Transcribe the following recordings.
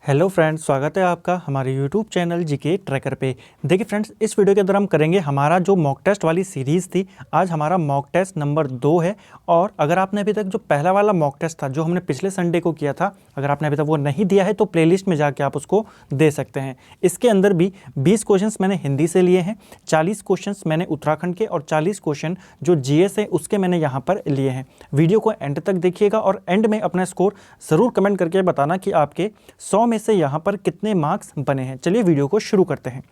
Hello friends, स्वागत है आपका हमारे यूट्यूब चैनल जीके ट्रैकर पे। देखिए फ्रेंड्स, इस वीडियो के अंदर हम करेंगे हमारा जो मॉक टेस्ट वाली सीरीज़ थी। आज हमारा मॉक टेस्ट नंबर 2 है। और अगर आपने अभी तक जो पहला वाला मॉक टेस्ट था जो हमने पिछले संडे को किया था, अगर आपने अभी तक वो नहीं दिया है तो प्लेलिस्ट में जाके आप उसको दे सकते हैं। इसके अंदर भी 20 क्वेश्चन मैंने हिंदी से लिए हैं, 40 क्वेश्चन मैंने उत्तराखंड के और 40 क्वेश्चन जो जीएस है उसके मैंने यहाँ पर लिए हैं। वीडियो को एंड तक देखिएगा और एंड में अपना स्कोर ज़रूर कमेंट करके बताना कि आपके 100 में से यहाँ पर कितने मार्क्स बने हैं। चलिए वीडियो को शुरू करते हैं।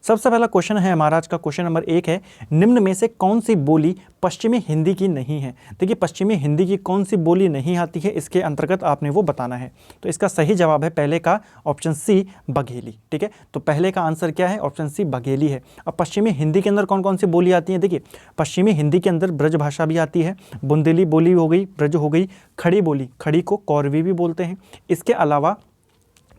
सबसे पहला क्वेश्चन है हमारा आज का क्वेश्चन नंबर 1 है, निम्न में से कौन सी बोली पश्चिमी हिंदी की नहीं है। देखिए, पश्चिमी हिंदी की कौन सी बोली नहीं आती है, इसके अंतर्गत आपने वो बताना है। तो इसका सही जवाब है पहले का ऑप्शन सी, बघेली। ठीक है, तो पहले का आंसर क्या है? ऑप्शन सी, बघेली है। अब पश्चिमी हिंदी के अंदर कौन कौन सी बोली आती है? देखिए, पश्चिमी हिंदी के अंदर ब्रज भाषा भी आती है, बुंदेली बोली हो गई, ब्रज हो गई, खड़ी बोली, खड़ी को कौरवी भी बोलते हैं। इसके अलावा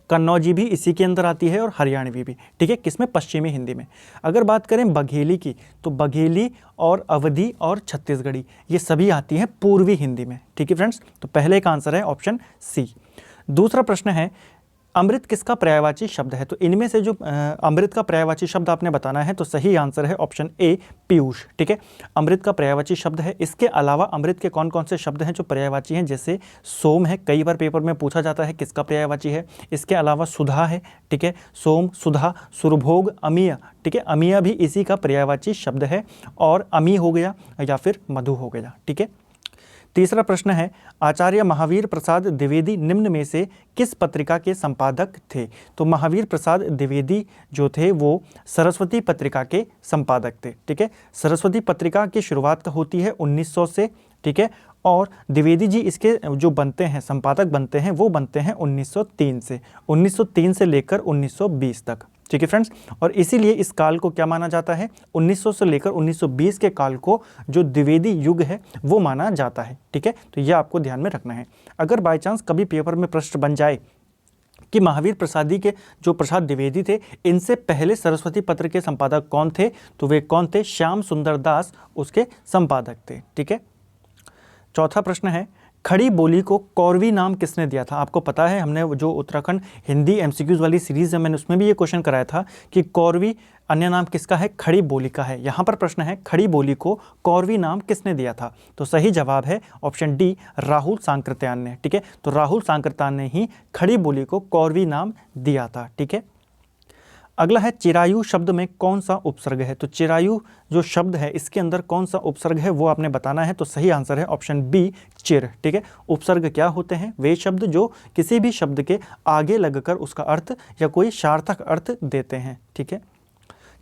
कन्नौजी भी इसी के अंदर आती है और हरियाणवी भी। ठीक है, किसमें? पश्चिमी हिंदी में। अगर बात करें बघेली की, तो बघेली और अवधी और छत्तीसगढ़ी ये सभी आती हैं पूर्वी हिंदी में। ठीक है फ्रेंड्स, तो पहले का आंसर है ऑप्शन सी। दूसरा प्रश्न है, अमृत किसका पर्यायवाची शब्द है? तो इनमें से जो अमृत का पर्यायवाची शब्द आपने बताना है, तो सही आंसर है ऑप्शन ए, पीयूष। ठीक है, अमृत का पर्यायवाची शब्द है। इसके अलावा अमृत के कौन कौन से शब्द हैं जो पर्यायवाची हैं? जैसे सोम है, कई बार पेपर में पूछा जाता है किसका पर्यायवाची है। इसके अलावा सुधा है, ठीक है, सोम, सुधा, सुरभोग, अमीय। ठीक है, अमीय भी इसी का पर्यायवाची शब्द है। और अमी हो गया या फिर मधु हो गया। ठीक है, तीसरा प्रश्न है, आचार्य महावीर प्रसाद द्विवेदी निम्न में से किस पत्रिका के संपादक थे? तो महावीर प्रसाद द्विवेदी जो थे वो सरस्वती पत्रिका के संपादक थे। ठीक है, सरस्वती पत्रिका की शुरुआत होती है 1900 से। ठीक है, और द्विवेदी जी इसके जो बनते हैं, संपादक बनते हैं, वो बनते हैं 1903 से लेकर 1920 तक। ठीक है फ्रेंड्स, और इसीलिए इस काल को क्या माना जाता है? 1900 से लेकर 1920 के काल को जो द्विवेदी युग है वो माना जाता है। ठीक है, तो ये आपको ध्यान में रखना है। अगर बाय चांस कभी पेपर में प्रश्न बन जाए कि महावीर प्रसादी के जो प्रसाद द्विवेदी थे, इनसे पहले सरस्वती पत्र के संपादक कौन थे, तो वे कौन थे? श्याम सुंदर दास उसके संपादक थे। ठीक है, चौथा प्रश्न है, खड़ी बोली को कौरवी नाम किसने दिया था? आपको पता है, हमने जो उत्तराखंड हिंदी एमसीक्यूज वाली सीरीज है, मैंने उसमें भी ये क्वेश्चन कराया था कि कौरवी अन्य नाम किसका है? खड़ी बोली का है। यहाँ पर प्रश्न है, खड़ी बोली को कौरवी नाम किसने दिया था? तो सही जवाब है ऑप्शन डी, राहुल सांकृत्यायन ने। ठीक है, तो राहुल सांकृत्यायन ने ही खड़ी बोली को कौरवी नाम दिया था। ठीक है, अगला है, चिरायु शब्द में कौन सा उपसर्ग है? तो चिरायु जो शब्द है इसके अंदर कौन सा उपसर्ग है वो आपने बताना है। तो सही आंसर है ऑप्शन बी, चिर। ठीक है, उपसर्ग क्या होते हैं? वे शब्द जो किसी भी शब्द के आगे लगकर उसका अर्थ या कोई सार्थक अर्थ देते हैं। ठीक है,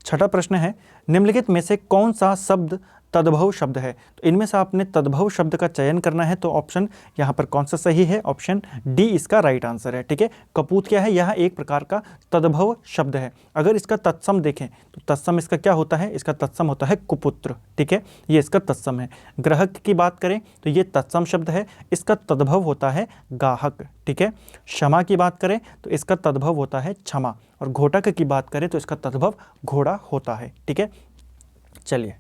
छठा प्रश्न है, निम्नलिखित में से कौन सा शब्द तद्भव शब्द है? तो इनमें से आपने तद्भव शब्द का चयन करना है। तो ऑप्शन यहाँ पर कौन सा सही है? ऑप्शन डी इसका राइट आंसर है। ठीक है, कपूत क्या है? यह एक प्रकार का तद्भव शब्द है। अगर इसका तत्सम देखें तो तत्सम इसका क्या होता है? इसका तत्सम होता है कुपुत्र। ठीक है, ये इसका तत्सम है। ग्राहक की बात करें तो ये तत्सम शब्द है, इसका तद्भव होता है गाहक। ठीक है, क्षमा की बात करें तो इसका तद्भव होता है क्षमा, और घोटक की बात करें तो इसका तद्भव घोड़ा होता है। ठीक है, चलिए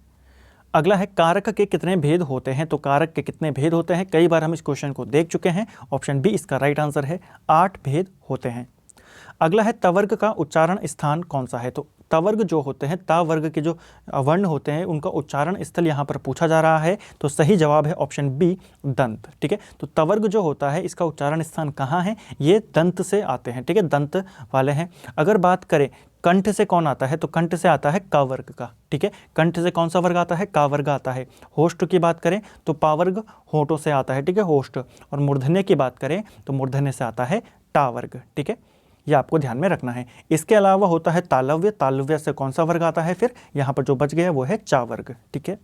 अगला है, कारक के कितने भेद होते हैं? तो कारक के कितने भेद होते हैं? कई बार हम इस क्वेश्चन को देख चुके हैं। ऑप्शन बी इसका राइट आंसर है, 8 भेद होते हैं। अगला है, तवर्ग का उच्चारण स्थान कौन सा है? तो तवर्ग जो होते हैं, ता वर्ग के जो वर्ण होते हैं उनका उच्चारण स्थल यहाँ पर पूछा जा रहा है। तो सही जवाब है ऑप्शन बी, दंत। ठीक है, तो तवर्ग जो होता है इसका उच्चारण स्थान कहाँ है? ये दंत से आते हैं। ठीक है, दंत वाले हैं। अगर बात करें कंठ से कौन आता है, तो कंठ से आता है का वर्ग का। ठीक है, कंठ से कौन सा वर्ग आता है? का वर्ग आता है। होष्ठ की बात करें तो पा वर्ग होठों से आता है। ठीक है, होष्ठ। और मूर्धन्य की बात करें तो मूर्धन्य से आता है टा वर्ग। ठीक है, यह आपको ध्यान में रखना है। इसके अलावा होता है तालव्य, तालव्य से कौन सा वर्ग आता है? फिर यहाँ पर जो बच गया वो है चा वर्ग। ठीक है,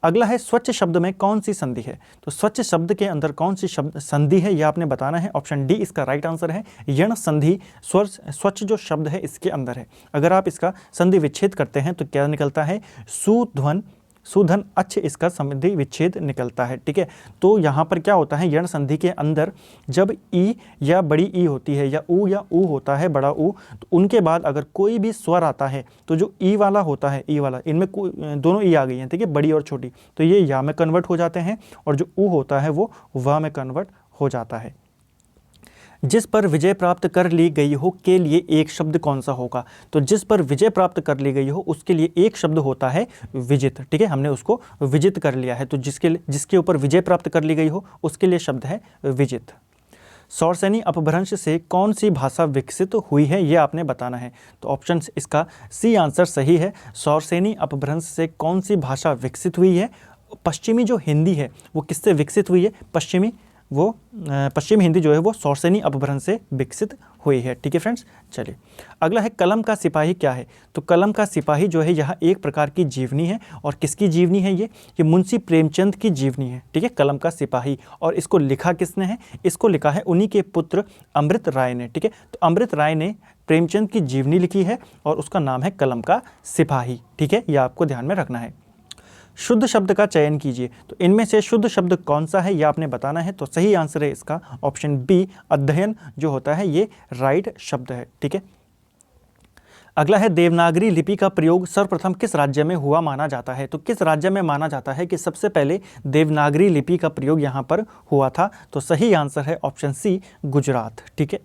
अगला है, स्वच्छ शब्द में कौन सी संधि है? तो स्वच्छ शब्द के अंदर कौन सी शब्द संधि है यह आपने बताना है। ऑप्शन डी इसका राइट आंसर है, यण संधि स्वच्छ जो शब्द है इसके अंदर है। अगर आप इसका संधि विच्छेद करते हैं तो क्या निकलता है? सुध्वन, सुधन अच्छ इसका संधि विच्छेद निकलता है। ठीक है, तो यहाँ पर क्या होता है, यण संधि के अंदर जब ई या बड़ी ई होती है या ऊ होता है, बड़ा ऊ, तो उनके बाद अगर कोई भी स्वर आता है तो जो ई वाला होता है, ई वाला, इनमें दोनों ई आ गई हैं। ठीक है, बड़ी और छोटी, तो ये या में कन्वर्ट हो जाते हैं और जो ऊ होता है वो वा में कन्वर्ट हो जाता है। जिस पर विजय प्राप्त कर ली गई हो के लिए एक शब्द कौन सा होगा? तो जिस पर विजय प्राप्त कर ली गई हो उसके लिए एक शब्द होता है विजित। ठीक है, हमने उसको विजित कर लिया है, तो जिसके ऊपर विजय प्राप्त कर ली गई हो उसके लिए शब्द है विजित। सौरसेनी अपभ्रंश से कौन सी भाषा विकसित हुई है, ये आपने बताना है। तो ऑप्शन इसका सी आंसर सही है। सौरसेनी अपभ्रंश से कौन सी भाषा विकसित हुई है? पश्चिमी जो हिंदी है वो किससे विकसित हुई है? पश्चिमी हिंदी जो है वो सौरसेनी अपभ्रंश से विकसित हुई है। ठीक है फ्रेंड्स, चलिए अगला है कलम का सिपाही क्या है? तो कलम का सिपाही जो है यह एक प्रकार की जीवनी है। और किसकी जीवनी है ये मुंशी प्रेमचंद की जीवनी है। ठीक है, कलम का सिपाही। और इसको लिखा किसने है? इसको लिखा है उन्हीं के पुत्र अमृत राय ने। ठीक है, तो अमृत राय ने प्रेमचंद की जीवनी लिखी है और उसका नाम है कलम का सिपाही। ठीक है, यह आपको ध्यान में रखना है। शुद्ध शब्द का चयन कीजिए। तो इनमें से शुद्ध शब्द कौन सा है, यह आपने बताना है। तो सही आंसर है इसका ऑप्शन बी, अध्ययन जो होता है ये राइट शब्द है। ठीक है, अगला है देवनागरी लिपि का प्रयोग सर्वप्रथम किस राज्य में हुआ माना जाता है? तो किस राज्य में माना जाता है कि सबसे पहले देवनागरी लिपि का प्रयोग यहाँ पर हुआ था? तो सही आंसर है ऑप्शन सी, गुजरात। ठीक है,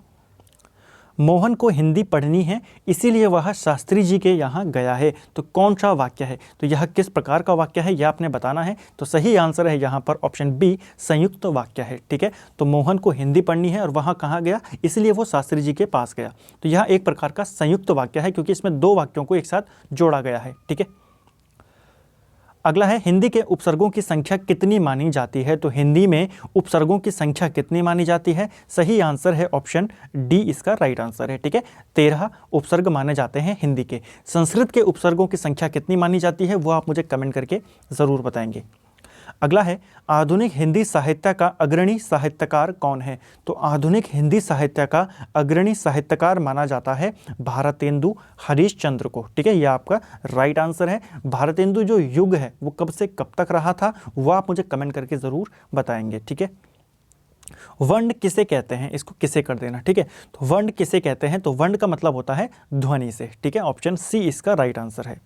मोहन को हिंदी पढ़नी है इसीलिए वह शास्त्री जी के यहाँ गया है। तो कौन सा वाक्य है? तो यह किस प्रकार का वाक्य है, यह आपने बताना है। तो सही आंसर है यहाँ पर ऑप्शन बी, संयुक्त वाक्य है। ठीक है, तो मोहन को हिंदी पढ़नी है और वहाँ कहाँ गया? इसलिए वो शास्त्री जी के पास गया। तो यह एक प्रकार का संयुक्त वाक्य है क्योंकि इसमें दो वाक्यों को एक साथ जोड़ा गया है। ठीक है, अगला है हिंदी के उपसर्गों की संख्या कितनी मानी जाती है? तो हिंदी में उपसर्गों की संख्या कितनी मानी जाती है? सही आंसर है ऑप्शन डी, इसका राइट आंसर है। ठीक है, 13 उपसर्ग माने जाते हैं हिंदी के। संस्कृत के उपसर्गों की संख्या कितनी मानी जाती है वो आप मुझे कमेंट करके ज़रूर बताएंगे। अगला है आधुनिक हिंदी साहित्य का अग्रणी साहित्यकार कौन है? तो आधुनिक हिंदी साहित्य का अग्रणी साहित्यकार माना जाता है भारतेंदु हरीशचंद्र को। ठीक है, यह आपका राइट आंसर है। भारतेंदु जो युग है वो कब से कब तक रहा था वो आप मुझे कमेंट करके ज़रूर बताएंगे। ठीक है, वर्ण किसे कहते हैं? इसको किसे कर देना। ठीक है, तो वर्ण किसे कहते हैं? तो वर्ण का मतलब होता है ध्वनि से। ठीक है, ऑप्शन सी इसका राइट आंसर है।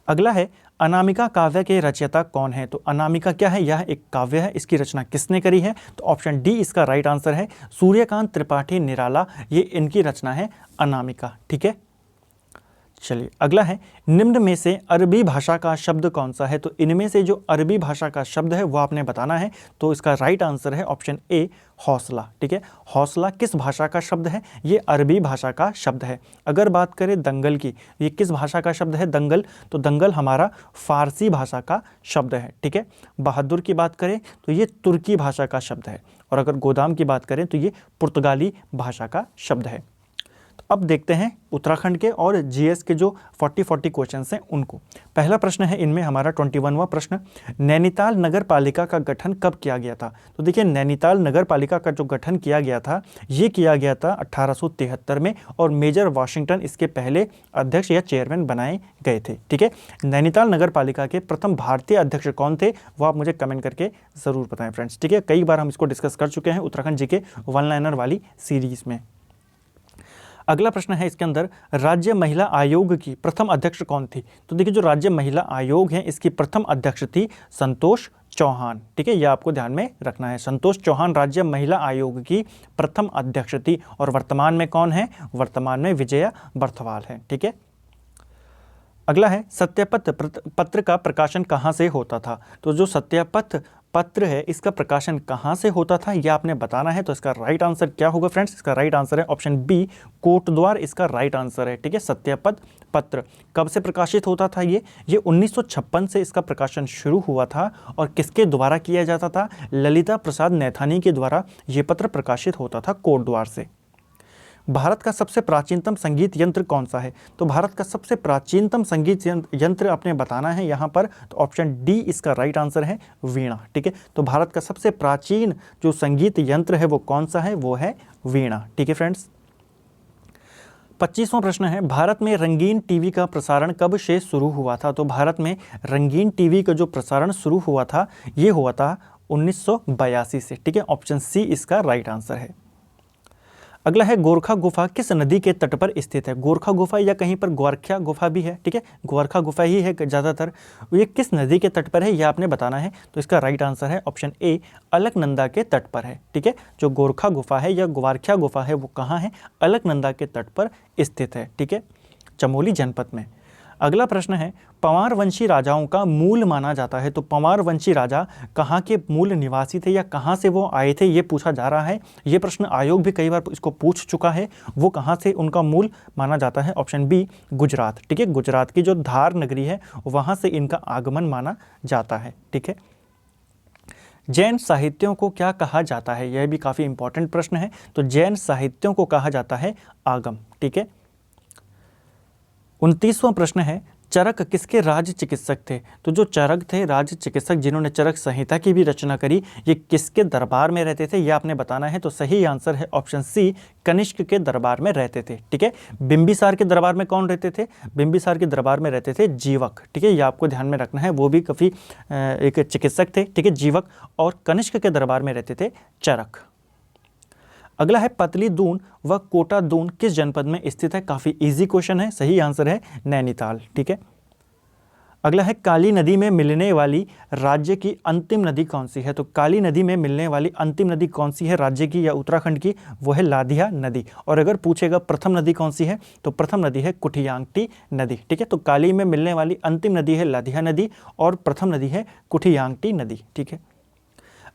अगला है अनामिका काव्य के रचयिता कौन है? तो अनामिका क्या है? यह एक काव्य है, इसकी रचना किसने करी है? तो ऑप्शन डी इसका राइट आंसर है, सूर्यकांत त्रिपाठी निराला, ये इनकी रचना है अनामिका। ठीक है, चलिए अगला है निम्न में से अरबी भाषा का शब्द कौन सा है? तो इनमें से जो अरबी भाषा का शब्द है वो आपने बताना है। तो इसका राइट आंसर है ऑप्शन ए, हौसला। ठीक है, हौसला किस भाषा का शब्द है? ये अरबी भाषा का शब्द है। अगर बात करें दंगल की, ये किस भाषा का शब्द है दंगल? तो दंगल हमारा फारसी भाषा का शब्द है। ठीक है, बहादुर की बात करें तो ये तुर्की भाषा का शब्द है। और अगर गोदाम की बात करें तो ये पुर्तगाली भाषा का शब्द है। अब देखते हैं उत्तराखंड के और जीएस के जो 40 क्वेश्चंस हैं उनको। पहला प्रश्न है इनमें हमारा 21वां प्रश्न, नैनीताल नगर पालिका का गठन कब किया गया था? तो देखिए नैनीताल नगर पालिका का जो गठन किया गया था ये किया गया था 1873 में और मेजर वाशिंगटन इसके पहले अध्यक्ष या चेयरमैन बनाए गए थे। ठीक है, नैनीताल नगर पालिका के प्रथम भारतीय अध्यक्ष कौन थे वो आप मुझे कमेंट करके ज़रूर बताएं फ्रेंड्स। ठीक है, कई बार हम इसको डिस्कस कर चुके हैं उत्तराखंड जी के वन लाइनर वाली सीरीज़ में। अगला प्रश्न है इसके अंदर, राज्य महिला आयोग की प्रथम अध्यक्ष कौन थी? तो देखिए जो राज्य महिला आयोग है इसकी प्रथम अध्यक्ष थी संतोष चौहान। ठीक है, यह आपको ध्यान में रखना है। संतोष चौहान राज्य महिला आयोग की प्रथम अध्यक्ष थी। और वर्तमान में कौन है? वर्तमान में विजया बर्थवाल है। ठीक है, अगला है सत्यपथ पत्र का प्रकाशन कहाँ से होता था? तो जो सत्यपथ पत्र है इसका प्रकाशन कहाँ से होता था यह आपने बताना है। तो इसका राइट आंसर क्या होगा फ्रेंड्स? इसका राइट आंसर है ऑप्शन बी, कोटद्वार इसका राइट आंसर है। ठीक है, सत्यपथ पत्र कब से प्रकाशित होता था? ये 1956 से इसका प्रकाशन शुरू हुआ था। और किसके द्वारा किया जाता था? ललिता प्रसाद नैथानी के द्वारा ये पत्र प्रकाशित होता था कोटद्वार से। भारत का सबसे प्राचीनतम संगीत यंत्र कौन सा है? तो भारत का सबसे प्राचीनतम संगीत यंत्र आपने बताना है यहाँ पर। तो ऑप्शन डी इसका राइट आंसर है, वीणा। ठीक है, तो भारत का सबसे प्राचीन जो संगीत यंत्र है वो कौन सा है? वो है वीणा। ठीक है फ्रेंड्स, 25वां प्रश्न है, भारत में रंगीन टीवी का प्रसारण कब से शुरू हुआ था? तो भारत में रंगीन टीवी का जो प्रसारण शुरू हुआ था ये हुआ था 1982 से। ठीक है, ऑप्शन सी इसका राइट आंसर है। अगला है गोरखा गुफा किस नदी के तट पर स्थित है। गोरखा गुफा या कहीं पर ग्वारख्या गुफा भी है, ठीक है, ग्वारखा गुफा ही है ज़्यादातर। ये किस नदी के तट पर है, यह आपने बताना है। तो इसका राइट आंसर है ऑप्शन ए, अलकनंदा के तट पर है, ठीक है। जो गोरखा गुफा है या ग्वारख्या गुफा है वो कहाँ है, अलकनंदा के तट पर स्थित है, ठीक है, चमोली जनपद में। अगला प्रश्न है पंवार वंशी राजाओं का मूल माना जाता है। तो पंवार वंशी राजा कहाँ के मूल निवासी थे या कहाँ से वो आए थे, ये पूछा जा रहा है। ये प्रश्न आयोग भी कई बार इसको पूछ चुका है। वो कहाँ से उनका मूल माना जाता है, ऑप्शन बी, गुजरात, ठीक है। गुजरात की जो धार नगरी है वहाँ से इनका आगमन माना जाता है, ठीक है। जैन साहित्यों को क्या कहा जाता है, यह भी काफ़ी इंपॉर्टेंट प्रश्न है। तो जैन साहित्यों को कहा जाता है आगम, ठीक है। 29वां प्रश्न है चरक किसके राज चिकित्सक थे। तो जो चरक थे राज चिकित्सक, जिन्होंने चरक संहिता की भी रचना करी, ये किसके दरबार में रहते थे, ये आपने बताना है। तो सही आंसर है ऑप्शन सी, कनिष्क के दरबार में रहते थे, ठीक है। बिंबिसार के दरबार में कौन रहते थे, बिंबिसार के दरबार में रहते थे जीवक, ठीक है, ये आपको ध्यान में रखना है। वो भी काफ़ी एक चिकित्सक थे, ठीक है, जीवक। और कनिष्क के दरबार में रहते थे चरक। अगला है पतली दून व कोटा दून किस जनपद में स्थित है। काफ़ी इजी क्वेश्चन है, सही आंसर है नैनीताल, ठीक है। अगला है काली नदी में मिलने वाली राज्य की अंतिम नदी कौन सी है। तो काली नदी में मिलने वाली अंतिम नदी कौन सी है राज्य की या उत्तराखंड की, वो है लाधिया नदी। और अगर पूछेगा प्रथम नदी कौन सी है, तो प्रथम नदी है कुठियांगटी नदी, ठीक है। तो काली में मिलने वाली अंतिम नदी है लाधिया नदी और प्रथम नदी है कुठियांगटी नदी, ठीक है।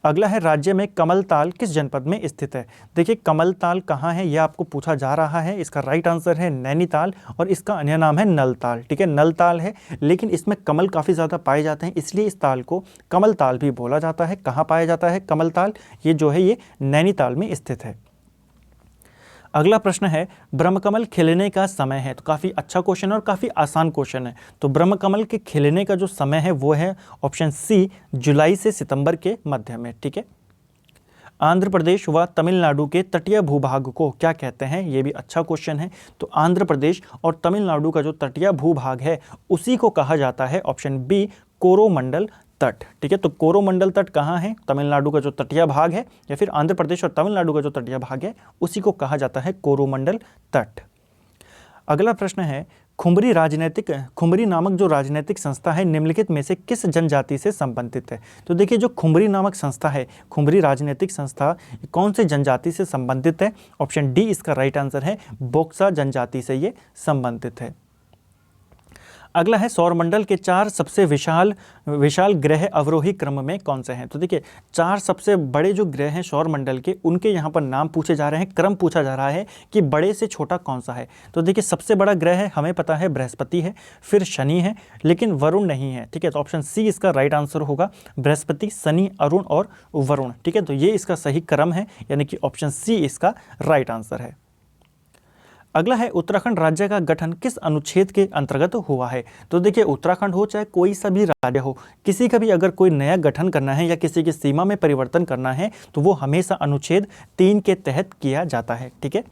अगला है राज्य में कमलताल किस जनपद में स्थित है। देखिए कमलताल कहाँ है, यह आपको पूछा जा रहा है। इसका राइट आंसर है नैनीताल और इसका अन्य नाम है नलताल, ठीक है। नलताल है, लेकिन इसमें कमल काफ़ी ज़्यादा पाए जाते हैं, इसलिए इस ताल को कमलताल भी बोला जाता है। कहाँ पाया जाता है कमलताल, ये जो है ये नैनीताल में स्थित है। अगला प्रश्न है ब्रह्मकमल खिलने का समय है। तो काफ़ी अच्छा क्वेश्चन और काफ़ी आसान क्वेश्चन है। तो ब्रह्मकमल के खिलने का जो समय है वो है ऑप्शन सी, जुलाई से सितंबर के मध्य में, ठीक है। आंध्र प्रदेश व तमिलनाडु के तटीय भूभाग को क्या कहते हैं, ये भी अच्छा क्वेश्चन है। तो आंध्र प्रदेश और तमिलनाडु का जो तटीय भूभाग है उसी को कहा जाता है ऑप्शन बी, कोरोमंडल तट, ठीक है। तो कोरोमंडल तट कहाँ है, तमिलनाडु का जो तटीय भाग है या फिर आंध्र प्रदेश और तमिलनाडु का जो तटीय भाग है उसी को कहा जाता है कोरोमंडल तट। अगला प्रश्न है खुमरी नामक जो राजनीतिक संस्था है निम्नलिखित में से किस जनजाति से संबंधित है। तो देखिए जो खुमरी नामक संस्था है, खुमरी राजनीतिक संस्था कौन से जनजाति से संबंधित है, ऑप्शन डी इसका राइट आंसर है, बोक्सा जनजाति से ये संबंधित है। अगला है सौरमंडल के 4 सबसे विशाल ग्रह अवरोही क्रम में कौन से हैं। तो देखिए 4 सबसे बड़े जो ग्रह हैं सौरमंडल के, उनके यहाँ पर नाम पूछे जा रहे हैं, क्रम पूछा जा रहा है कि बड़े से छोटा कौन सा है। तो देखिए सबसे बड़ा ग्रह है, हमें पता है बृहस्पति है, फिर शनि है, लेकिन वरुण नहीं है, ठीक है। तो ऑप्शन सी इसका राइट आंसर होगा, बृहस्पति, शनि, अरुण और वरुण, ठीक है। तो ये इसका सही क्रम है, यानी कि ऑप्शन सी इसका राइट आंसर है। अगला है उत्तराखंड राज्य का गठन किस अनुच्छेद के अंतर्गत हुआ है। तो देखिए उत्तराखंड हो चाहे कोई सा भी राज्य हो, किसी का भी अगर कोई नया गठन करना है या किसी की सीमा में परिवर्तन करना है तो वो हमेशा अनुच्छेद 3 के तहत किया जाता है, ठीक है।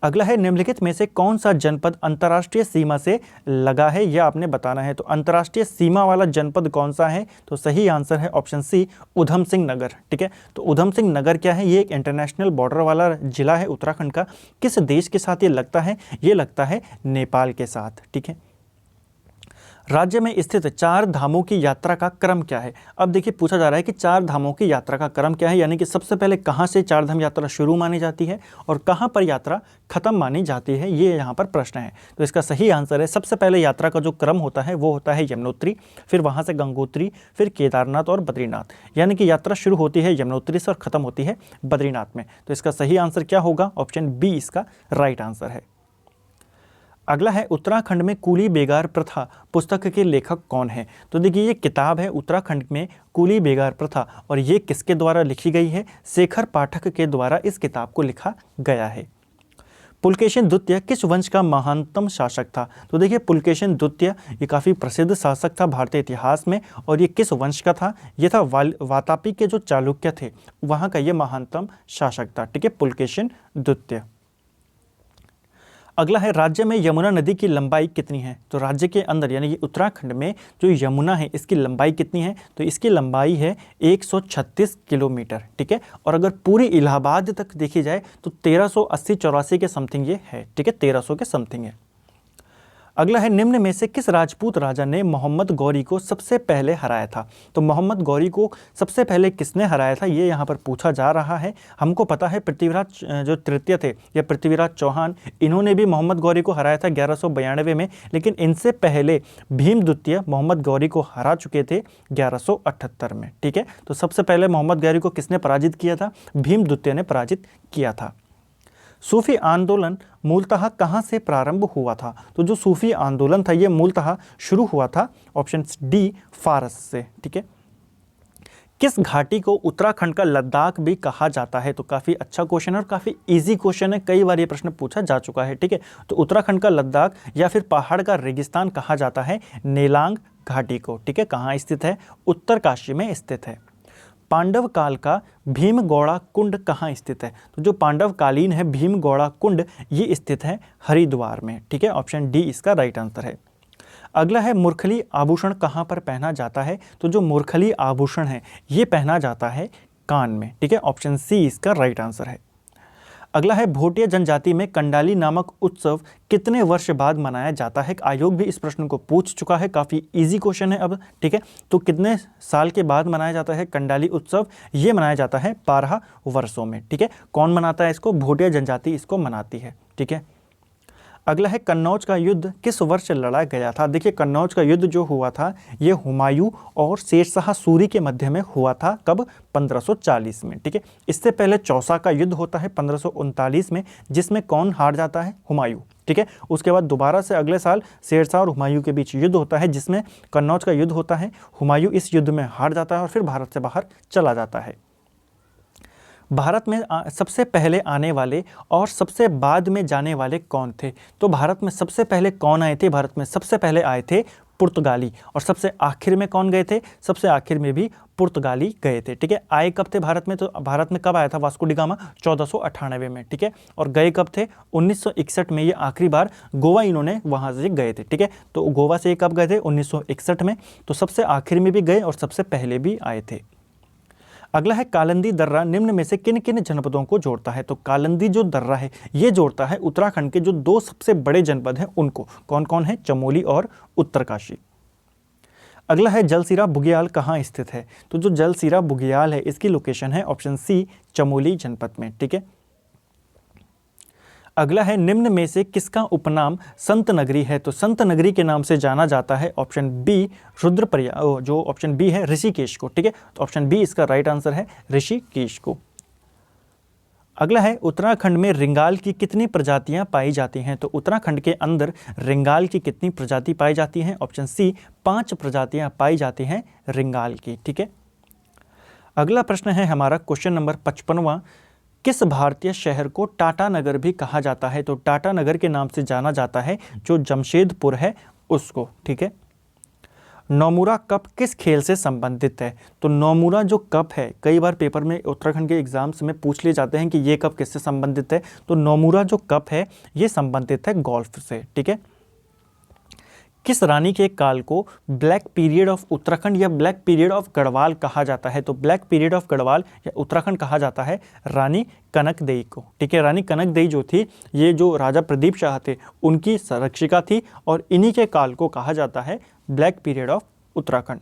अगला है निम्नलिखित में से कौन सा जनपद अंतर्राष्ट्रीय सीमा से लगा है, यह आपने बताना है। तो अंतर्राष्ट्रीय सीमा वाला जनपद कौन सा है, तो सही आंसर है ऑप्शन सी, उधम सिंह नगर, ठीक है। तो उधम सिंह नगर क्या है, ये एक इंटरनेशनल बॉर्डर वाला जिला है उत्तराखंड का। किस देश के साथ ये लगता है, ये लगता है नेपाल के साथ, ठीक है। राज्य में स्थित 4 धामों की यात्रा का क्रम क्या है। अब देखिए पूछा जा रहा है कि 4 धामों की यात्रा का क्रम क्या है, यानी कि सबसे पहले कहाँ से 4 धाम यात्रा शुरू मानी जाती है और कहाँ पर यात्रा खत्म मानी जाती है, ये यहाँ पर प्रश्न है। तो इसका सही आंसर है, सबसे पहले यात्रा का जो क्रम होता है वो होता है यमुनोत्री, फिर वहाँ से गंगोत्री, फिर केदारनाथ और बद्रीनाथ, यानी कि यात्रा शुरू होती है यमुनोत्री से और खत्म होती है बद्रीनाथ में। तो इसका सही आंसर क्या होगा, ऑप्शन बी इसका राइट आंसर है। अगला है उत्तराखंड में कूली बेगार प्रथा पुस्तक के लेखक कौन है। तो देखिए ये किताब है उत्तराखंड में कूली बेगार प्रथा, और ये किसके द्वारा लिखी गई है, शेखर पाठक के द्वारा इस किताब को लिखा गया है। पुलकेशिन द्वितीय किस वंश का महानतम शासक था। तो देखिए पुलकेशिन द्वितीय ये काफ़ी प्रसिद्ध शासक था भारतीय इतिहास में, और ये किस वंश का था, ये था वातापी के जो चालुक्य थे वहाँ का ये महानतम शासक था, ठीक है, पुलकेशिन द्वितीय। अगला है राज्य में यमुना नदी की लंबाई कितनी है। तो राज्य के अंदर यानी कि उत्तराखंड में जो यमुना है इसकी लंबाई कितनी है, तो इसकी लंबाई है 136 किलोमीटर, ठीक है। और अगर पूरी इलाहाबाद तक देखी जाए तो 1380-84 के समथिंग ये है, ठीक है, 1300 के समथिंग है। अगला है निम्न में से किस राजपूत राजा ने मोहम्मद गौरी को सबसे पहले हराया था। तो मोहम्मद गौरी को सबसे पहले किसने हराया था ये यहाँ पर पूछा जा रहा है। हमको पता है पृथ्वीराज जो तृतीय थे या पृथ्वीराज चौहान, इन्होंने भी मोहम्मद गौरी को हराया था 1192 में, लेकिन इनसे पहले भीम द्वितीय मोहम्मद गौरी को हरा चुके थे 1178 में, ठीक है। तो सबसे पहले मोहम्मद गौरी को किसने पराजित किया था, भीम द्वितीय ने पराजित किया था। सूफी आंदोलन मूलतः कहाँ से प्रारंभ हुआ था। तो जो सूफी आंदोलन था ये मूलतः शुरू हुआ था ऑप्शन डी फारस से, ठीक है। किस घाटी को उत्तराखंड का लद्दाख भी कहा जाता है। तो काफ़ी अच्छा क्वेश्चन है और काफ़ी इजी क्वेश्चन है, कई बार ये प्रश्न पूछा जा चुका है, ठीक है। तो उत्तराखंड का लद्दाख या फिर पहाड़ का रेगिस्तान कहा जाता है नेलांग घाटी को, ठीक है। कहाँ स्थित है, उत्तरकाशी में स्थित है। पांडव काल का भीमगौड़ा कुंड कहाँ स्थित है। तो जो पांडव कालीन है भीमगौड़ा कुंड ये स्थित है हरिद्वार में, ठीक है। ऑप्शन डी इसका राइट आंसर है। अगला है मुरखली आभूषण कहाँ पर पहना जाता है। तो जो मुरखली आभूषण है ये पहना जाता है कान में, ठीक है। ऑप्शन सी इसका राइट आंसर है। अगला है भोटिया जनजाति में कंडाली नामक उत्सव कितने वर्ष बाद मनाया जाता है। आयोग भी इस प्रश्न को पूछ चुका है, काफ़ी इजी क्वेश्चन है अब, ठीक है। तो कितने साल के बाद मनाया जाता है कंडाली उत्सव, ये मनाया जाता है 12 वर्षों में, ठीक है। कौन मनाता है इसको, भोटिया जनजाति इसको मनाती है, ठीक है। अगला है कन्नौज का युद्ध किस वर्ष लड़ा गया था। देखिए कन्नौज का युद्ध जो हुआ था ये हुमायूं और शेरशाह सूरी के मध्य में हुआ था, कब, 1540 में, ठीक है। इससे पहले चौसा का युद्ध होता है 1539 में, जिसमें कौन हार जाता है, हुमायूं, ठीक है। उसके बाद दोबारा से अगले साल शेरशाह और हुमायूं के बीच युद्ध होता है जिसमें कन्नौज का युद्ध होता है। हुमायूं इस युद्ध में हार जाता है और फिर भारत से बाहर चला जाता है। भारत में सबसे पहले आने वाले और सबसे बाद में जाने वाले कौन थे। तो भारत में सबसे पहले कौन आए थे, भारत में सबसे पहले आए थे पुर्तगाली, और सबसे आखिर में कौन गए थे, सबसे आखिर में भी पुर्तगाली गए थे, ठीक है। आए कब थे भारत में, तो भारत में कब आया था वास्को डी गामा, 1498 में, ठीक है। और गए कब थे, 1961 में, ये आखिरी बार गोवा इन्होंने वहाँ से गए थे, ठीक है। तो गोवा से कब गए थे, 1961 में। तो सबसे आखिर में भी गए और सबसे पहले भी आए थे। अगला है कालिंदी दर्रा निम्न में से किन किन जनपदों को जोड़ता है। तो कालिंदी जो दर्रा है ये जोड़ता है उत्तराखंड के जो 2 सबसे बड़े जनपद हैं उनको, कौन कौन है, चमोली और उत्तरकाशी। अगला है जलसीरा बुग्याल कहाँ स्थित है। तो जो जलसीरा बुग्याल है इसकी लोकेशन है ऑप्शन सी चमोली जनपद में, ठीक है। अगला है निम्न में से किसका उपनाम संत नगरी है। तो संत नगरी के नाम से जाना जाता है ऑप्शन बी रुद्रप्रयाग, जो ऑप्शन बी है ऋषिकेश को, ठीक है। तो ऑप्शन बी इसका राइट आंसर है ऋषिकेश को। अगला है उत्तराखंड में रिंगाल की कितनी प्रजातियां पाई जाती हैं। तो उत्तराखंड के अंदर रिंगाल की कितनी प्रजाति पाई जाती हैं, ऑप्शन सी 5 प्रजातियां पाई जाती हैं रिंगाल की, ठीक है। अगला प्रश्न है हमारा क्वेश्चन नंबर 55वां, किस भारतीय शहर को टाटा नगर भी कहा जाता है। तो टाटा नगर के नाम से जाना जाता है जो जमशेदपुर है उसको, ठीक है। नौमुरा कप किस खेल से संबंधित है। तो नौमुरा जो कप है कई बार पेपर में उत्तराखंड के एग्जाम्स में पूछ लिए जाते हैं कि ये कप किससे संबंधित है। तो नौमुरा जो कप है ये संबंधित है गोल्फ से, ठीक है। किस रानी के काल को ब्लैक पीरियड ऑफ उत्तराखंड या ब्लैक पीरियड ऑफ गढ़वाल कहा जाता है। तो ब्लैक पीरियड ऑफ गढ़वाल या उत्तराखंड कहा जाता है रानी कनकदेई को, ठीक है। रानी कनकदेई जो थी ये जो राजा प्रदीप शाह थे उनकी संरक्षिका थी और इन्हीं के काल को कहा जाता है black period of Uttarakhand.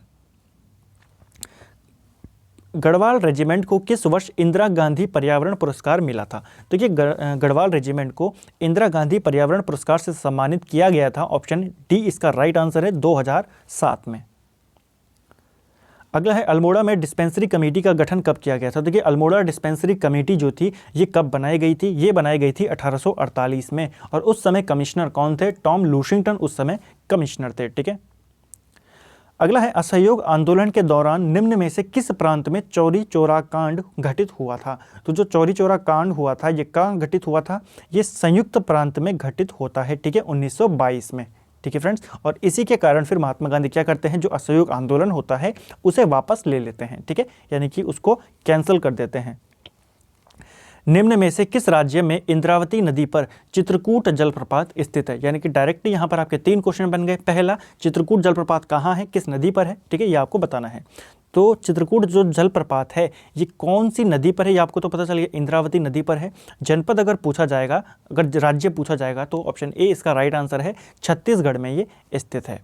Garhwal regiment को किस वर्ष इंदिरा गांधी पर्यावरण पुरस्कार मिला था। तो ये गढ़वाल रेजिमेंट को इंदिरा गांधी पर्यावरण पुरस्कार से सम्मानित किया गया था, ऑप्शन डी इसका राइट आंसर है 2007 में। अगला है अल्मोड़ा में डिस्पेंसरी कमेटी का गठन कब किया गया था। देखिए अल्मोड़ा डिस्पेंसरी कमेटी जो थी ये कब बनाई गई थी, ये बनाई गई थी 1848 में, और उस समय कमिश्नर कौन थे, टॉम लूशिंगटन उस समय कमिश्नर थे, ठीक है। अगला है असहयोग आंदोलन के दौरान निम्न में से किस प्रांत में चौरी चौरा कांड घटित हुआ था। तो जो चौरी चौरा कांड हुआ था ये कहाँ घटित हुआ था, ये संयुक्त प्रांत में घटित होता है, ठीक है, 1922 में, ठीक है फ्रेंड्स। और इसी के कारण फिर महात्मा गांधी क्या करते हैं, जो असहयोग आंदोलन होता है उसे वापस ले लेते हैं, ठीक है, यानी कि उसको कैंसिल कर देते हैं। निम्न में से किस राज्य में इंद्रावती नदी पर चित्रकूट जलप्रपात स्थित है? यानी कि डायरेक्टली यहाँ पर आपके 3 क्वेश्चन बन गए। पहला, चित्रकूट जलप्रपात कहाँ है, किस नदी पर है, ठीक है, ये आपको बताना है। तो चित्रकूट जो जलप्रपात है ये कौन सी नदी पर है, ये आपको तो पता चल गया, इंद्रावती नदी पर है। जनपद अगर पूछा जाएगा, अगर राज्य पूछा जाएगा तो ऑप्शन ए इसका राइट आंसर है, छत्तीसगढ़ में ये स्थित है।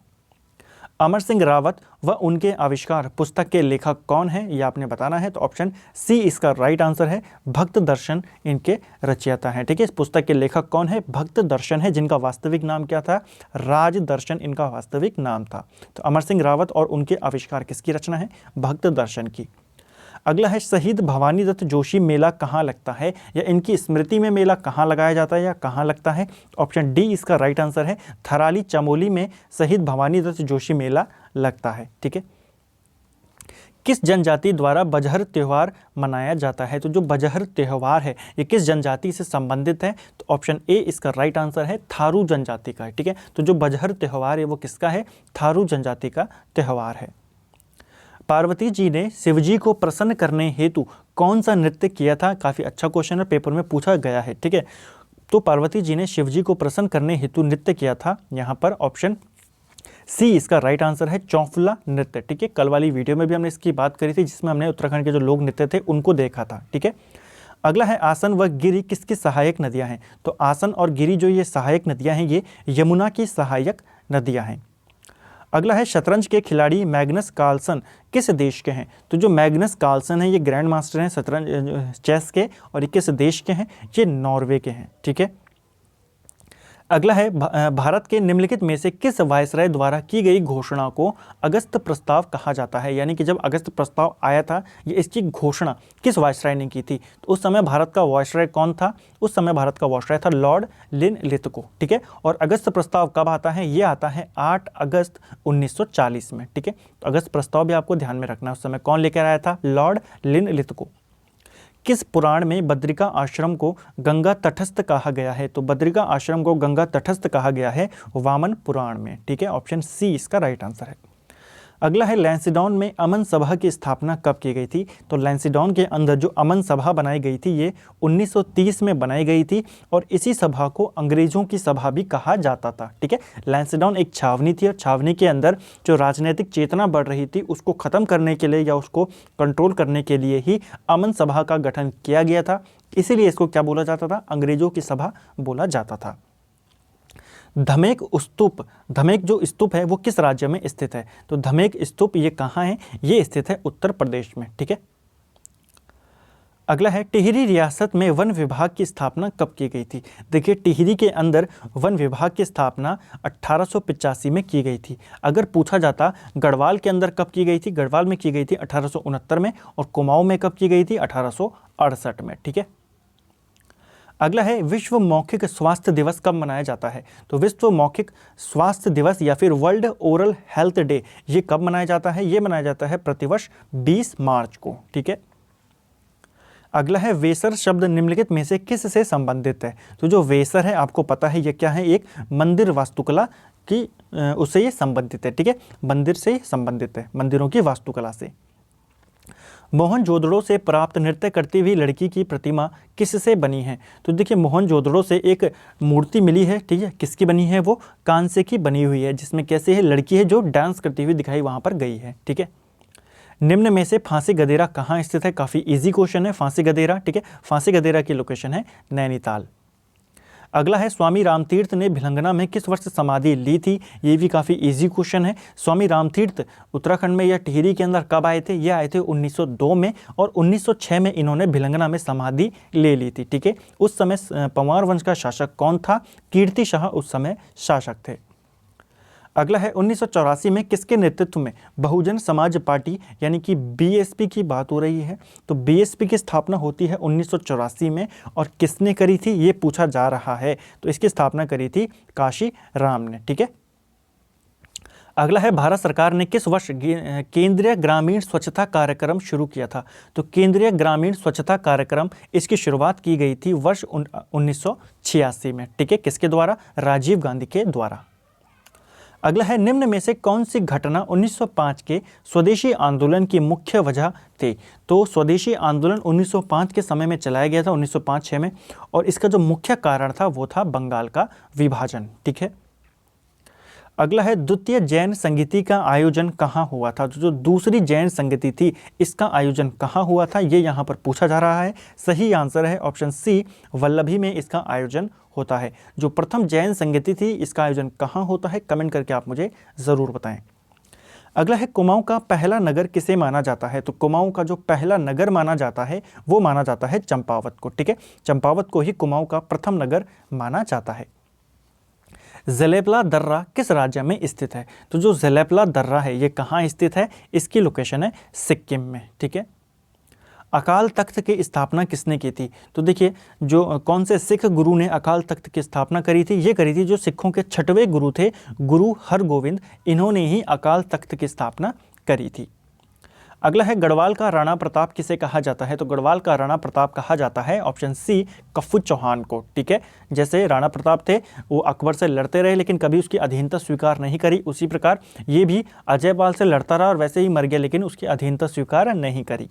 अमर सिंह रावत व उनके आविष्कार पुस्तक के लेखक कौन है, ये आपने बताना है। तो ऑप्शन सी इसका राइट आंसर है, भक्त दर्शन इनके रचयिता हैं, ठीक है। इस पुस्तक के लेखक कौन है, भक्त दर्शन है, जिनका वास्तविक नाम क्या था, राज दर्शन इनका वास्तविक नाम था। तो अमर सिंह रावत और उनके आविष्कार किसकी रचना है, भक्त दर्शन की। अगला है शहीद भवानी दत्त जोशी मेला कहाँ लगता है, या इनकी स्मृति में मेला कहाँ लगाया जाता है या कहाँ लगता है। ऑप्शन डी इसका राइट आंसर है, थराली चमोली में शहीद भवानी दत्त जोशी मेला लगता है, ठीक है। किस जनजाति द्वारा बजहर त्यौहार मनाया जाता है? तो जो बजहर त्यौहार है ये किस जनजाति से संबंधित है? तो ऑप्शन ए इसका राइट आंसर है, थारू जनजाति का है, ठीक है। तो जो बजहर त्यौहार है वो किसका है, थारू जनजाति का त्यौहार है। पार्वती जी ने शिवजी को प्रसन्न करने हेतु कौन सा नृत्य किया था? काफ़ी अच्छा क्वेश्चन है, पेपर में पूछा गया है, ठीक है। तो पार्वती जी ने शिवजी को प्रसन्न करने हेतु नृत्य किया था, यहाँ पर ऑप्शन सी इसका राइट आंसर है, चौफला नृत्य, ठीक है। कल वाली वीडियो में भी हमने इसकी बात करी थी जिसमें हमने उत्तराखंड के जो लोक नृत्य थे उनको देखा था, ठीक है। अगला है आसन व गिरी किसकी सहायक नदियाँ हैं? तो आसन और गिरी जो ये सहायक नदियाँ हैं ये यमुना की सहायक नदियाँ हैं। अगला है शतरंज के खिलाड़ी मैग्नस कार्लसन किस देश के हैं? तो जो मैग्नस कार्लसन है ये ग्रैंड मास्टर हैं शतरंज चेस के, और ये किस देश के हैं, ये नॉर्वे के हैं, ठीक है। अगला है भारत के निम्नलिखित में से किस वायसराय द्वारा की गई घोषणा को अगस्त प्रस्ताव कहा जाता है? यानी कि जब अगस्त प्रस्ताव आया था ये इसकी घोषणा किस वायसराय ने की थी? तो उस समय भारत का वायसराय कौन था? उस समय भारत का वायसराय था लॉर्ड लिनलिथगो, ठीक है। और अगस्त प्रस्ताव कब आता है? ये आता है 8 अगस्त 1940 में, ठीक है। तो अगस्त प्रस्ताव भी आपको ध्यान में रखना है, उस समय कौन लेकर आया था, लॉर्ड लिनलिथगो। किस पुराण में बद्रिका आश्रम को गंगा तटस्थ कहा गया है? तो बद्रिका आश्रम को गंगा तटस्थ कहा गया है वामन पुराण में, ठीक है। ऑप्शन सी इसका राइट आंसर है। अगला है लैंसिडॉन में अमन सभा की स्थापना कब की गई थी? तो लैंसिडॉन के अंदर जो अमन सभा बनाई गई थी ये 1930 में बनाई गई थी, और इसी सभा को अंग्रेजों की सभा भी कहा जाता था, ठीक है। लैंसिडॉन एक छावनी थी और छावनी के अंदर जो राजनीतिक चेतना बढ़ रही थी उसको ख़त्म करने के लिए या उसको कंट्रोल करने के लिए ही अमन सभा का गठन किया गया था, इसीलिए इसको क्या बोला जाता था, अंग्रेजों की सभा बोला जाता था। धमेक स्तूप, धमेक जो स्तूप है वो किस राज्य में स्थित है? तो धमेक स्तूप ये कहाँ है? ये स्थित है उत्तर प्रदेश में, ठीक है। अगला है टिहरी रियासत में वन विभाग की स्थापना कब की गई थी? देखिए टिहरी के अंदर वन विभाग की स्थापना 1885 में की गई थी। अगर पूछा जाता गढ़वाल के अंदर कब की गई थी, गढ़वाल में की गई थी 1869 में, और कुमाऊं में कब की गई थी, 1868 में, ठीक है। अगला है विश्व मौखिक स्वास्थ्य दिवस कब मनाया जाता है? तो विश्व मौखिक स्वास्थ्य दिवस या फिर वर्ल्ड ओरल हेल्थ डे ये कब मनाया जाता है? ये मनाया जाता है प्रतिवर्ष 20 मार्च को, ठीक है। अगला है वेसर शब्द निम्नलिखित में से किस से संबंधित है? तो जो वेसर है आपको पता है ये क्या है, एक मंदिर वास्तुकला की उससे ये संबंधित है, ठीक है, मंदिर से संबंधित है, मंदिरों की वास्तुकला से। मोहनजोदड़ो से प्राप्त नृत्य करती हुई लड़की की प्रतिमा किससे बनी है? तो देखिए मोहनजोदड़ो से एक मूर्ति मिली है, ठीक है, किसकी बनी है, वो कांसे की बनी हुई है, जिसमें कैसे है, लड़की है जो डांस करती हुई दिखाई वहाँ पर गई है, ठीक है। निम्न में से फांसी गदेरा कहाँ स्थित है? काफ़ी इजी क्वेश्चन है फांसी गदेरा, ठीक है। फांसी गदेरा की लोकेशन है नैनीताल। अगला है स्वामी रामतीर्थ ने भिलंगना में किस वर्ष समाधि ली थी? ये भी काफ़ी इजी क्वेश्चन है। स्वामी रामतीर्थ उत्तराखंड में या टिहरी के अंदर कब आए थे? ये आए थे 1902 में, और 1906 में इन्होंने भिलंगना में समाधि ले ली थी, ठीक है। उस समय पंवार वंश का शासक कौन था? कीर्ति शाह उस समय शासक थे। अगला है 1984 में किसके नेतृत्व में बहुजन समाज पार्टी यानी कि बीएसपी की बात हो रही है? तो बीएसपी की स्थापना होती है 1984 में, और किसने करी थी ये पूछा जा रहा है। तो इसकी स्थापना करी थी काशी राम ने, ठीक है। अगला है भारत सरकार ने किस वर्ष केंद्रीय ग्रामीण स्वच्छता कार्यक्रम शुरू किया था? तो केंद्रीय ग्रामीण स्वच्छता कार्यक्रम इसकी शुरुआत की गई थी वर्ष 1986 में, ठीक है, किसके द्वारा? राजीव गांधी के द्वारा। अगला है, निम्न में से कौन सी घटना 1905 के स्वदेशी आंदोलन की मुख्य वजह थी? तो स्वदेशी आंदोलन 1905 के समय में चलाया गया था, 1905-6 में, और इसका जो मुख्य कारण था वो था बंगाल का विभाजन। ठीक है। अगला है, द्वितीय जैन संगीति का आयोजन कहाँ हुआ था? तो जो दूसरी जैन संगीति थी इसका आयोजन कहाँ हुआ था, ये यहाँ पर पूछा जा रहा है। सही आंसर है ऑप्शन सी, वल्लभी में इसका आयोजन होता है। जो प्रथम जैन संगीति थी इसका आयोजन कहाँ होता है, कमेंट करके आप मुझे ज़रूर बताएं। अगला है, कुमाऊं का पहला नगर किसे माना जाता है? तो कुमाऊं का जो पहला नगर माना जाता है वो माना जाता है चंपावत को। ठीक है, चंपावत को ही कुमाऊं का प्रथम नगर माना जाता है। ज़लेपला दर्रा किस राज्य में स्थित है? तो जो ज़लेपला दर्रा है ये कहाँ स्थित है? इसकी लोकेशन है सिक्किम में। ठीक है। अकाल तख्त की स्थापना किसने की थी? तो देखिए, जो कौन से सिख गुरु ने अकाल तख्त की स्थापना करी थी? ये करी थी जो सिखों के 6वें गुरु थे, गुरु हरगोविंद, इन्होंने ही अकाल तख्त की स्थापना करी थी। अगला है, गढ़वाल का राणा प्रताप किसे कहा जाता है? तो गढ़वाल का राणा प्रताप कहा जाता है ऑप्शन सी, कफ्फू चौहान को। ठीक है, जैसे राणा प्रताप थे वो अकबर से लड़ते रहे लेकिन कभी उसकी अधीनता स्वीकार नहीं करी, उसी प्रकार ये भी अजयपाल से लड़ता रहा और वैसे ही मर गया लेकिन उसकी अधीनता स्वीकार नहीं करी।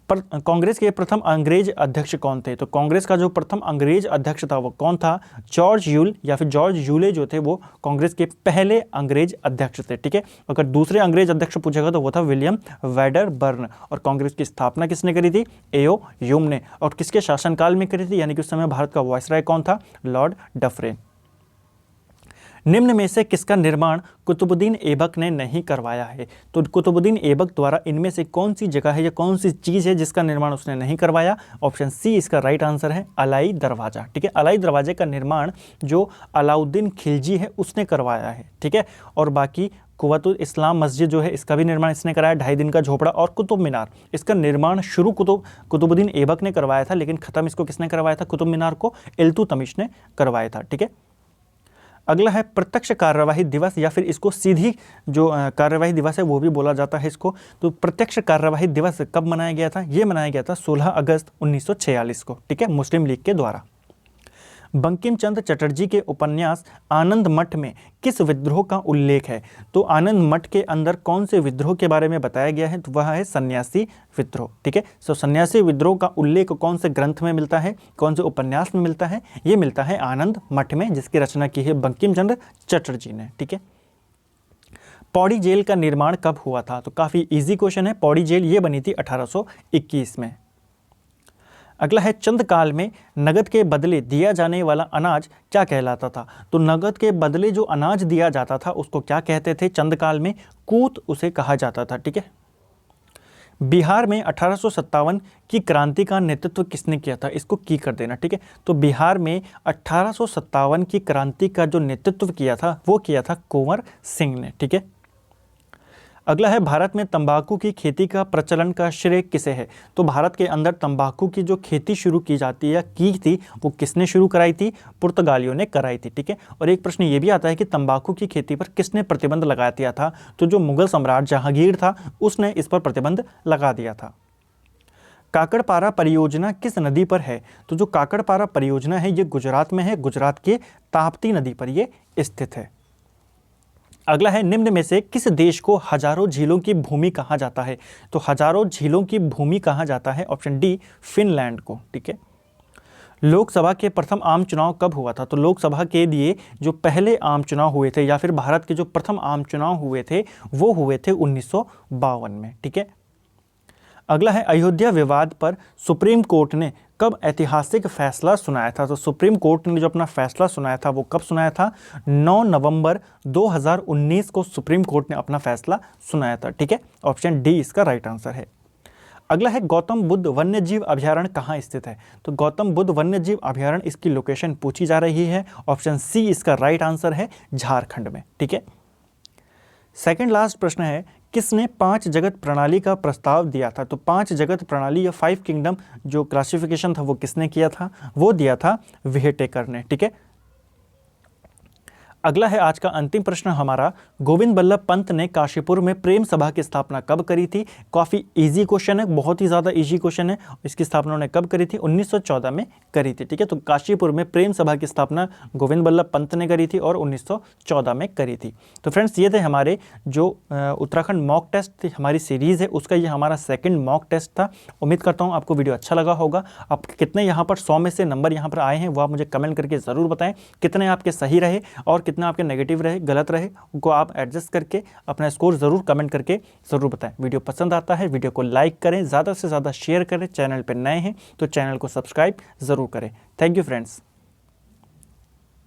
पर कांग्रेस के प्रथम अंग्रेज अध्यक्ष कौन थे? तो कांग्रेस का जो प्रथम अंग्रेज अध्यक्ष था वो कौन था? जॉर्ज यूल या फिर जॉर्ज यूले जो थे वो कांग्रेस के पहले अंग्रेज अध्यक्ष थे। ठीक है, अगर दूसरे अंग्रेज अध्यक्ष पूछेगा तो वो था विलियम वेडरबर्न। और कांग्रेस की स्थापना किसने करी थी? एओ ह्यूम ने। और किसके शासनकाल में करी थी, यानी कि उस समय भारत का वायसराय कौन था? लॉर्ड डफरेन। निम्न में से किसका निर्माण कुतुबुद्दीन ऐबक ने नहीं करवाया है? तो कुतुबुद्दीन ऐबक द्वारा इनमें से कौन सी जगह है या कौन सी चीज़ है जिसका निर्माण उसने नहीं करवाया? ऑप्शन सी इसका राइट आंसर है, अलाई दरवाज़ा। ठीक है, अलाई दरवाजे का निर्माण जो अलाउद्दीन खिलजी है उसने करवाया है। ठीक है, और बाकी कुव्वतुल इस्लाम मस्जिद जो है इसका भी निर्माण इसने कराया, 2.5 दिन का झोपड़ा, और कुतुब मीनार, इसका निर्माण शुरू कुतुबुद्दीन ऐबक ने करवाया था लेकिन ख़त्म इसको किसने करवाया था? कुतुब मीनार को इल्तुतमिश ने करवाया था। ठीक है। अगला है, प्रत्यक्ष कार्यवाही दिवस या फिर इसको सीधी जो कार्यवाही दिवस है वो भी बोला जाता है इसको। तो प्रत्यक्ष कार्यवाही दिवस कब मनाया गया था? ये मनाया गया था 16 अगस्त 1946 को। ठीक है, मुस्लिम लीग के द्वारा। बंकिम चंद्र चटर्जी के उपन्यास आनंद मठ में किस विद्रोह का उल्लेख है? तो आनंद मठ के अंदर कौन से विद्रोह के बारे में बताया गया है? तो वह है सन्यासी विद्रोह। ठीक है, सो सन्यासी विद्रोह का उल्लेख कौन से ग्रंथ में मिलता है, कौन से उपन्यास में मिलता है? ये मिलता है आनंद मठ में, जिसकी रचना की है बंकिम चंद्र चटर्जी ने। ठीक है। पौड़ी जेल का निर्माण कब हुआ था? तो काफ़ी इजी क्वेश्चन है। पौड़ी जेल ये बनी थी 1821 में। अगला है, चंद काल में नगद के बदले दिया जाने वाला अनाज क्या कहलाता था? तो नगद के बदले जो अनाज दिया जाता था उसको क्या कहते थे चंद काल में? कूत उसे कहा जाता था। ठीक है। बिहार में 1857 की क्रांति का नेतृत्व किसने किया था? इसको की कर देना। ठीक है, तो बिहार में 1857 की क्रांति का जो नेतृत्व किया था वो किया था कुंवर सिंह ने। ठीक है। अगला है, भारत में तंबाकू की खेती का प्रचलन का श्रेय किसे है? तो भारत के अंदर तंबाकू की जो खेती शुरू की जाती है या की थी वो किसने शुरू कराई थी? पुर्तगालियों ने कराई थी। ठीक है, और एक प्रश्न ये भी आता है कि तंबाकू की खेती पर किसने प्रतिबंध लगा दिया था? तो जो मुगल सम्राट जहांगीर था उसने इस पर प्रतिबंध लगा दिया था। काकड़पारा परियोजना किस नदी पर है? तो जो काकड़पारा परियोजना है ये गुजरात में है, गुजरात के ताप्ती नदी पर ये स्थित है। अगला है, निम्न में से किस देश को हजारों झीलों की भूमि कहा जाता है? तो हजारों झीलों की भूमि कहा जाता है ऑप्शन डी, फिनलैंड को। ठीक है। लोकसभा के प्रथम आम चुनाव कब हुआ था? तो लोकसभा के लिए जो पहले आम चुनाव हुए थे या फिर भारत के जो प्रथम आम चुनाव हुए थे वो हुए थे 1952 में। ठीक है। अगला है, अयोध्या विवाद पर सुप्रीम कोर्ट ने कब ऐतिहासिक फैसला सुनाया था? तो सुप्रीम कोर्ट ने जो अपना फैसला सुनाया था वो कब सुनाया था? 9 नवंबर 2019 को सुप्रीम कोर्ट ने अपना फैसला सुनाया था। ठीक है, ऑप्शन डी इसका राइट आंसर है। अगला है, गौतम बुद्ध वन्यजीव अभयारण्य कहाँ स्थित है? तो गौतम बुद्ध वन्यजीव अभयारण्य इसकी लोकेशन पूछी जा रही है, ऑप्शन सी इसका राइट आंसर है, झारखंड में। ठीक है। सेकंड लास्ट प्रश्न है, किसने 5 जगत प्रणाली का प्रस्ताव दिया था? तो 5 जगत प्रणाली या 5 किंगडम जो क्लासिफिकेशन था वो किसने किया था? वो दिया था विहेटेकर ने। ठीक है। अगला है आज का अंतिम प्रश्न हमारा, गोविंद बल्लभ पंत ने काशीपुर में प्रेम सभा की स्थापना कब करी थी? काफ़ी इजी क्वेश्चन है, बहुत ही ज़्यादा इजी क्वेश्चन है। इसकी स्थापना उन्होंने कब करी थी? 1914 में करी थी। ठीक है, तो काशीपुर में प्रेम सभा की स्थापना गोविंद बल्लभ पंत ने करी थी और 1914 में करी थी। तो फ्रेंड्स, ये थे हमारे जो उत्तराखंड मॉक टेस्ट थी, हमारी सीरीज़ है, उसका ये हमारा सेकेंड मॉक टेस्ट था। उम्मीद करता हूँ आपको वीडियो अच्छा लगा होगा। आप कितने यहाँ पर 100 में से नंबर यहाँ पर आए हैं वो आप मुझे कमेंट करके ज़रूर बताएं। कितने आपके सही रहे और कितना आपके नेगेटिव रहे, गलत रहे, उनको आप एडजस्ट करके अपना स्कोर ज़रूर कमेंट करके ज़रूर बताएं। वीडियो पसंद आता है वीडियो को लाइक करें, ज़्यादा से ज़्यादा शेयर करें। चैनल पर नए हैं तो चैनल को सब्सक्राइब ज़रूर करें। Thank you friends.